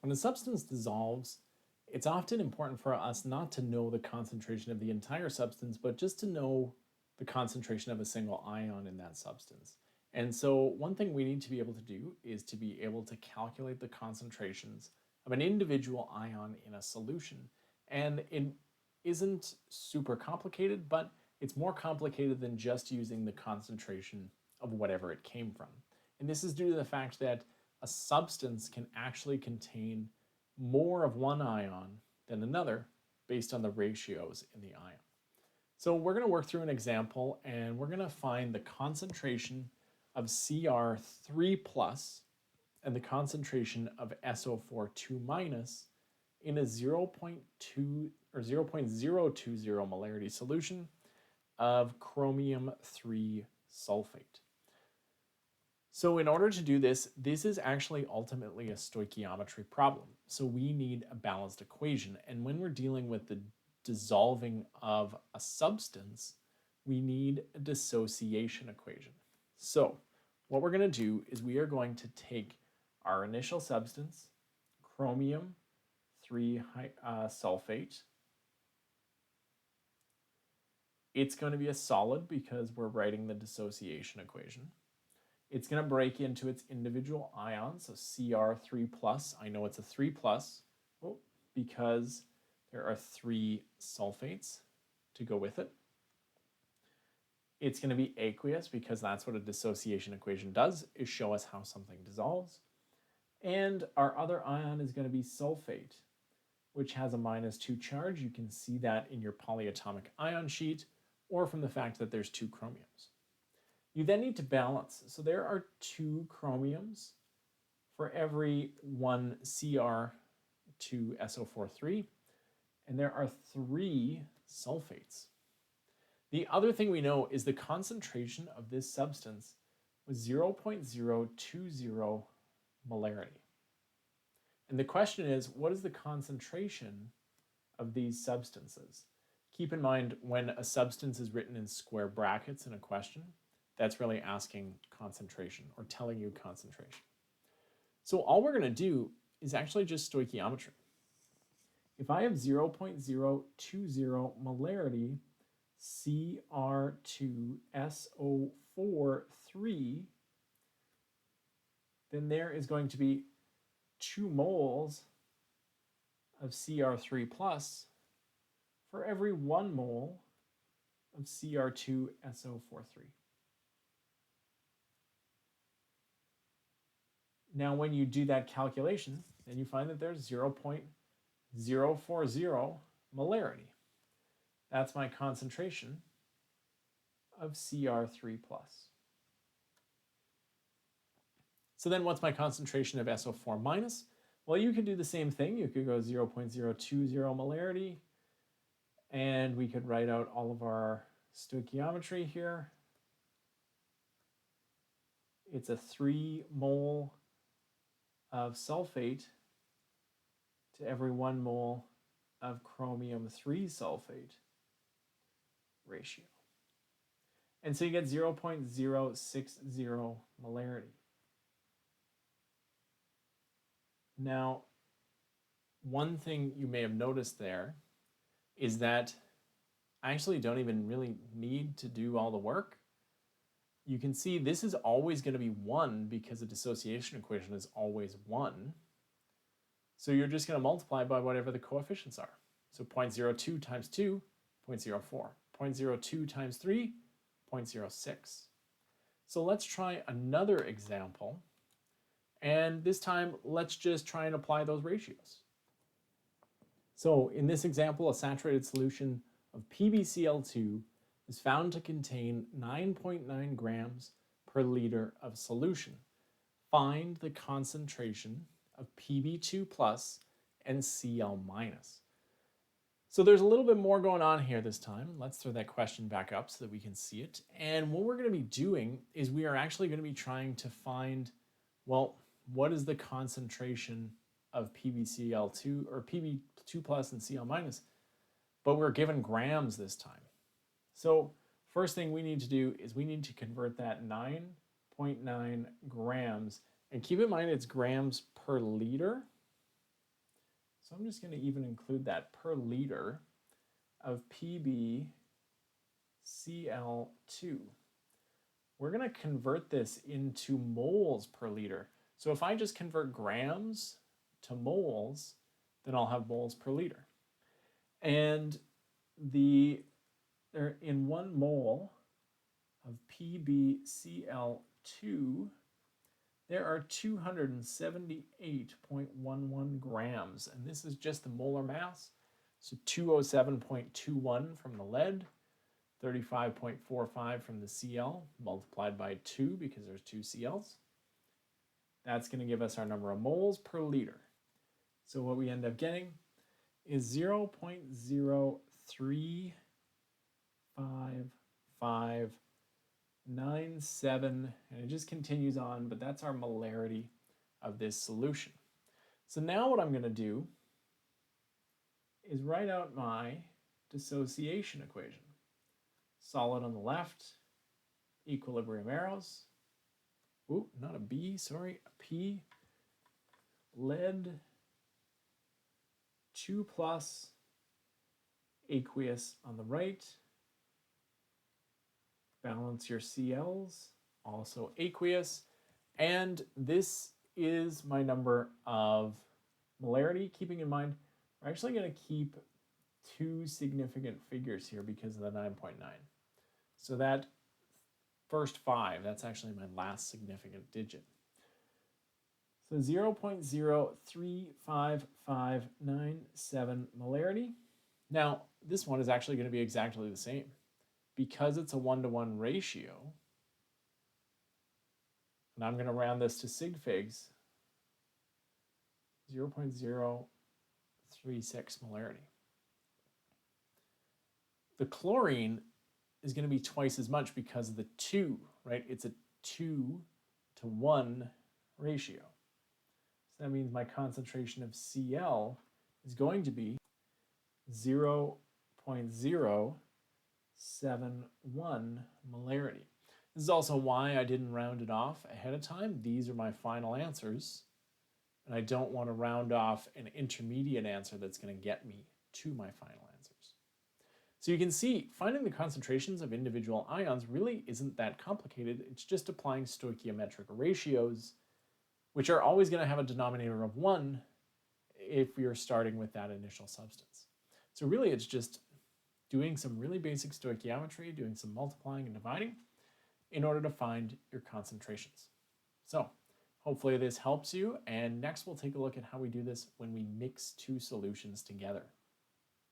When a substance dissolves, it's often important for us not to know the concentration of the entire substance, but just to know the concentration of a single ion in that substance. And so one thing we need to be able to do is to be able to calculate the concentrations of an individual ion in a solution. And it isn't super complicated, but it's more complicated than just using the concentration of whatever it came from. And this is due to the fact that a substance can actually contain more of one ion than another based on the ratios in the ion. So we're going to work through an example and we're going to find the concentration of Cr3 plus and the concentration of SO4 minus in a 0.2 or 0.020 molarity solution of chromium 3 sulfate. So in order to do this, this is actually ultimately a stoichiometry problem. So we need a balanced equation. And when we're dealing with the dissolving of a substance, we need a dissociation equation. So what we're going to do is we are going to take our initial substance, chromium 3 sulfate. It's going to be a solid because we're writing the dissociation equation. It's going to break into its individual ions, so Cr3 plus. I know it's a 3 plus because there are 3 sulfates to go with it. It's going to be aqueous because that's what a dissociation equation does, is show us how something dissolves. And our other ion is going to be sulfate, which has a -2 charge. You can see that in your polyatomic ion sheet or from the fact that there's 2 chromiums. You then need to balance. So there are 2 chromiums for every 1 Cr2SO43, and there are 3 sulfates. The other thing we know is the concentration of this substance was 0.020 molarity. And the question is, what is the concentration of these substances? Keep in mind, when a substance is written in square brackets in a question, that's really asking concentration or telling you concentration. So all we're going to do is actually just stoichiometry. If I have 0.020 molarity Cr2SO43, then there is going to be 2 moles of Cr3 plus for every 1 mole of Cr2SO43. Now, when you do that calculation, then you find that there's 0.040 molarity. That's my concentration of Cr3 plus. So then what's my concentration of SO4 minus? Well, you could do the same thing. You could go 0.020 molarity, and we could write out all of our stoichiometry here. It's a 3 mole of sulfate to every 1 mole of chromium 3 sulfate ratio. And so you get 0.060 molarity. Now, one thing you may have noticed there is that I actually don't even really need to do all the work. You can see this is always going to be 1 because the dissociation equation is always 1. So you're just going to multiply by whatever the coefficients are. So 0.02 times 2, 0.04. 0.02 times 3, 0.06. So let's try another example. And this time, let's just try and apply those ratios. So in this example, a saturated solution of PbCl2 is found to contain 9.9 grams per liter of solution. Find the concentration of Pb2 plus and Cl minus. So there's a little bit more going on here this time. Let's throw that question back up so that we can see it. And what we're going to be doing is we are actually going to be trying to find, well, what is the concentration of PbCl2 or Pb2 plus and Cl minus? But we're given grams this time. So first thing we need to do is we need to convert that 9.9 grams, and keep in mind it's grams per liter. So I'm just going to even include that per liter of PbCl2. We're going to convert this into moles per liter. So if I just convert grams to moles, then I'll have moles per liter. And in 1 mole of PbCl2, there are 278.11 grams, and this is just the molar mass. So 207.21 from the lead, 35.45 from the Cl, multiplied by 2 because there's 2 Cls. That's going to give us our number of moles per liter. So what we end up getting is 0.03557, and it just continues on, but that's our molarity of this solution. So now what I'm going to do is write out my dissociation equation. Solid on the left, equilibrium arrows. Ooh, not a B, sorry, a P. Lead 2 plus, aqueous on the right. Balance your Cl's, also aqueous. And this is my number of molarity. Keeping in mind, we're actually going to keep 2 significant figures here because of the 9.9. So that first 5, that's actually my last significant digit. So 0.03557 molarity. Now, this one is actually going to be exactly the same. Because it's a 1-to-1 ratio, and I'm going to round this to sig figs, 0.036 molarity. The chlorine is going to be twice as much because of the 2, right? It's a 2-to-1 ratio. So that means my concentration of Cl is going to be 0.071 molarity. This is also why I didn't round it off ahead of time. These are my final answers, and I don't want to round off an intermediate answer that's going to get me to my final answers. So you can see finding the concentrations of individual ions really isn't that complicated. It's just applying stoichiometric ratios, which are always going to have a denominator of 1 if you're starting with that initial substance. So really it's just doing some really basic stoichiometry, doing some multiplying and dividing in order to find your concentrations. So hopefully this helps you, and next we'll take a look at how we do this when we mix 2 solutions together.